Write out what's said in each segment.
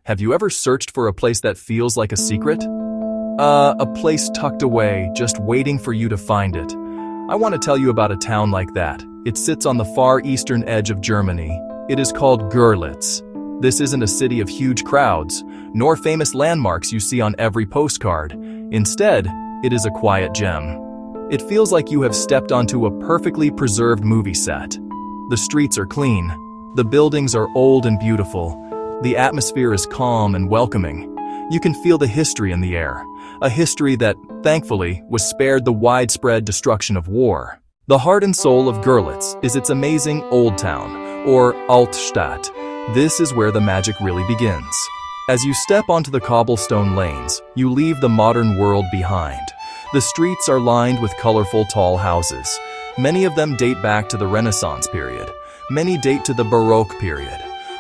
Have you ever searched for a place that feels like a secret? A place tucked away, just waiting for you to find it. I want to tell you about a town like that. It sits on the far eastern edge of Germany. It is called Görlitz. This isn't a city of huge crowds, nor famous landmarks you see on every postcard. Instead, it is a quiet gem. It feels like you have stepped onto a perfectly preserved movie set. The streets are clean. The buildings are old and beautiful. The atmosphere is calm and welcoming. You can feel the history in the air, a history that, thankfully, was spared the widespread destruction of war. The heart and soul of Görlitz is its amazing Old Town, or Altstadt. This is where the magic really begins. As you step onto the cobblestone lanes, you leave the modern world behind. The streets are lined with colorful tall houses. Many of them date back to the Renaissance period. Many date to the Baroque period.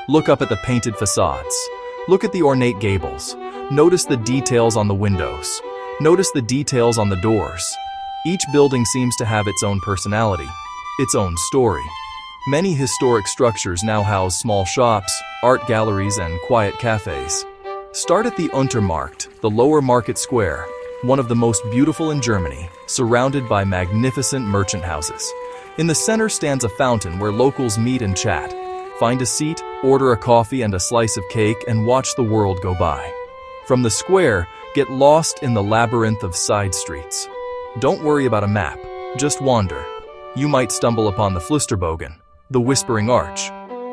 Look up at the painted facades. Look at the ornate gables. Notice the details on the windows. Notice the details on the doors. Each building seems to have its own personality, its own story. Many historic structures now house small shops, art galleries, and quiet cafes. Start at the Untermarkt, the lower market square, one of the most beautiful in Germany, surrounded by magnificent merchant houses. In the center stands a fountain where locals meet and chat. Find a seat, order a coffee and a slice of cake, and watch the world go by. From the square, get lost in the labyrinth of side streets. Don't worry about a map, just wander. You might stumble upon the Flüsterbogen, the Whispering Arch.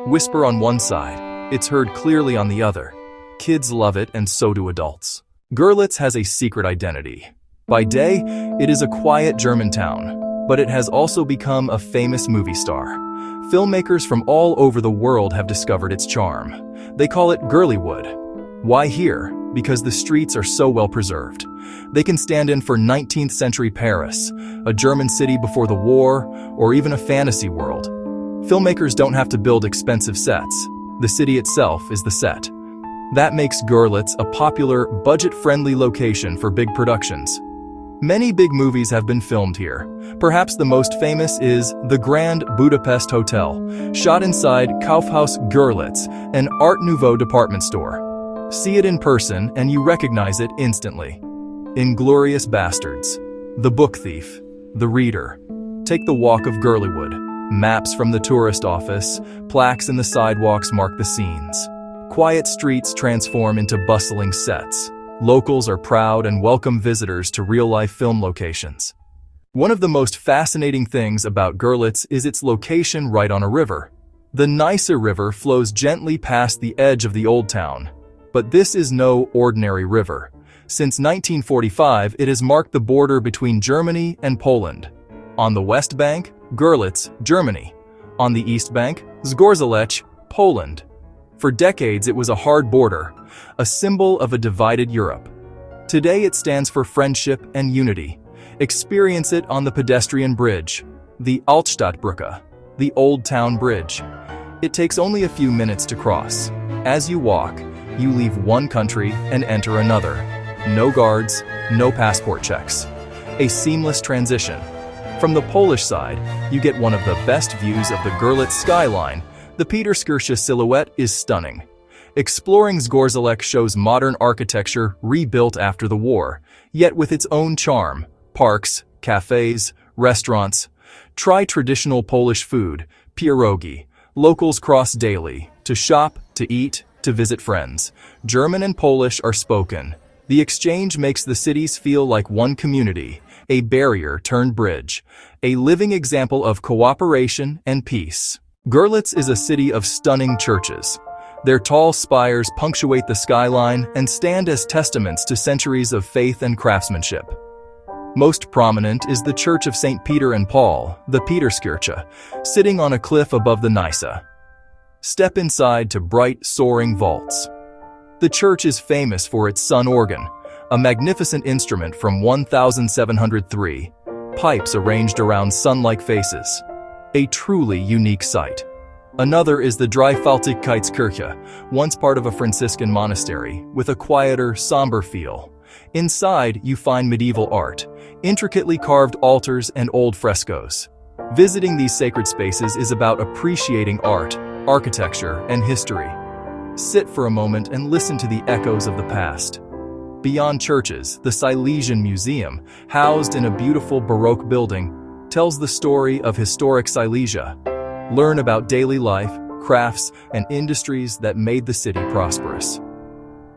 Whisper on one side, it's heard clearly on the other. Kids love it and so do adults. Görlitz has a secret identity. By day, it is a quiet German town, but it has also become a famous movie star. Filmmakers from all over the world have discovered its charm. They call it Görliwood. Why here? Because the streets are so well preserved. They can stand in for 19th century Paris, a German city before the war, or even a fantasy world. Filmmakers don't have to build expensive sets. The city itself is the set. That makes Görlitz a popular, budget-friendly location for big productions. Many big movies have been filmed here. Perhaps the most famous is the Grand Budapest Hotel, shot inside Kaufhaus Görlitz, an Art Nouveau department store. See it in person and you recognize it instantly. Inglorious Bastards, The Book Thief, The Reader. Take the Walk of Görliwood. Maps from the tourist office, plaques in the sidewalks mark the scenes. Quiet streets transform into bustling sets. Locals are proud and welcome visitors to real-life film locations. One of the most fascinating things about Görlitz is its location right on a river. The Neisse River flows gently past the edge of the Old Town. But this is no ordinary river. Since 1945, it has marked the border between Germany and Poland. On the west bank, Görlitz, Germany. On the east bank, Zgorzelec, Poland. For decades, it was a hard border, a symbol of a divided Europe. Today, it stands for friendship and unity. Experience it on the pedestrian bridge, the Altstadtbrücke, the Old Town Bridge. It takes only a few minutes to cross. As you walk, you leave one country and enter another. No guards, no passport checks. A seamless transition. From the Polish side, you get one of the best views of the Görlitz skyline. The Peterskirche silhouette is stunning. Exploring Zgorzelec shows modern architecture rebuilt after the war, yet with its own charm. Parks, cafes, restaurants. Try traditional Polish food, pierogi. Locals cross daily, to shop, to eat, to visit friends. German and Polish are spoken. The exchange makes the cities feel like one community, a barrier turned bridge, a living example of cooperation and peace. Görlitz is a city of stunning churches. Their tall spires punctuate the skyline and stand as testaments to centuries of faith and craftsmanship. Most prominent is the Church of St. Peter and Paul, the Peterskirche, sitting on a cliff above the Neisse. Step inside to bright, soaring vaults. The church is famous for its sun organ, a magnificent instrument from 1703, pipes arranged around sun-like faces. A truly unique sight. Another is the Dreifaltigkeitskirche, once part of a Franciscan monastery, with a quieter, somber feel. Inside, you find medieval art, intricately carved altars and old frescoes. Visiting these sacred spaces is about appreciating art, architecture, and history. Sit for a moment and listen to the echoes of the past. Beyond churches, the Silesian Museum, housed in a beautiful Baroque building, tells the story of historic Silesia. Learn about daily life, crafts, and industries that made the city prosperous.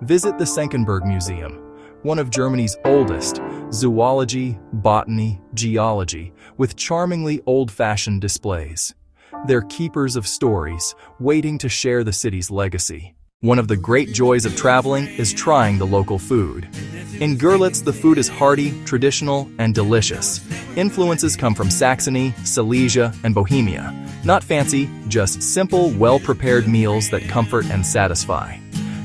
Visit the Senckenberg Museum, one of Germany's oldest, zoology, botany, geology, with charmingly old-fashioned displays. They're keepers of stories, waiting to share the city's legacy. One of the great joys of traveling is trying the local food. In Görlitz, the food is hearty, traditional, and delicious. Influences come from Saxony, Silesia, and Bohemia. Not fancy, just simple, well-prepared meals that comfort and satisfy.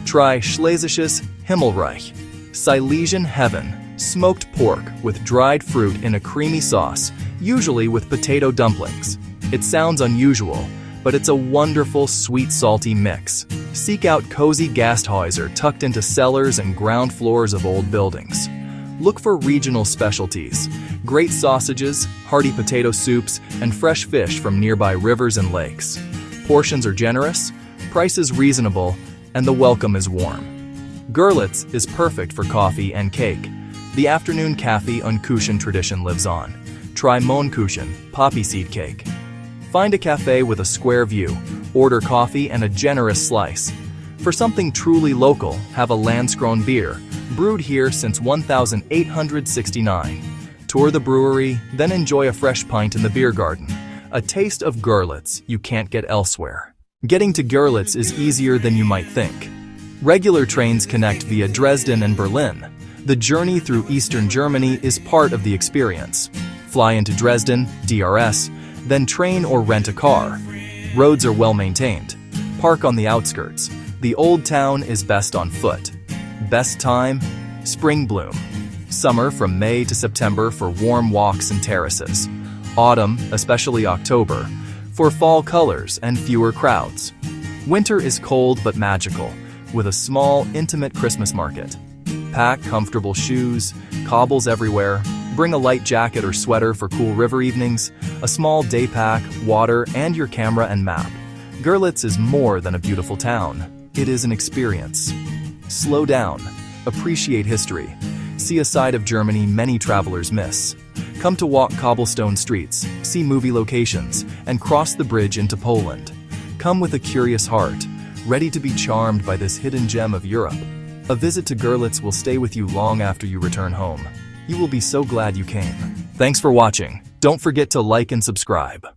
Try Schlesisches Himmelreich, Silesian heaven, smoked pork with dried fruit in a creamy sauce, usually with potato dumplings. It sounds unusual, but it's a wonderful sweet salty mix. Seek out cozy Gasthäuser tucked into cellars and ground floors of old buildings. Look for regional specialties, great sausages, hearty potato soups, and fresh fish from nearby rivers and lakes. Portions are generous, prices reasonable, and the welcome is warm. Görlitz is perfect for coffee and cake. The afternoon Kaffee und Kuchen tradition lives on. Try Mohnkuchen, poppy seed cake. Find a cafe with a square view, order coffee and a generous slice. For something truly local, have a Landskron beer, brewed here since 1869. Tour the brewery, then enjoy a fresh pint in the beer garden. A taste of Görlitz you can't get elsewhere. Getting to Görlitz is easier than you might think. Regular trains connect via Dresden and Berlin. The journey through Eastern Germany is part of the experience. Fly into Dresden, DRS, then train or rent a car. Roads are well maintained. Park on the outskirts. The old town is best on foot. Best time? Spring bloom. Summer from May to September for warm walks and terraces. Autumn, especially October, for fall colors and fewer crowds. Winter is cold but magical, with a small, intimate Christmas market. Pack comfortable shoes, cobbles everywhere. Bring a light jacket or sweater for cool river evenings, a small day pack, water, and your camera and map. Görlitz is more than a beautiful town. It is an experience. Slow down. Appreciate history. See a side of Germany many travelers miss. Come to walk cobblestone streets, see movie locations, and cross the bridge into Poland. Come with a curious heart, ready to be charmed by this hidden gem of Europe. A visit to Görlitz will stay with you long after you return home. You will be so glad you came. Thanks for watching. Don't forget to like and subscribe.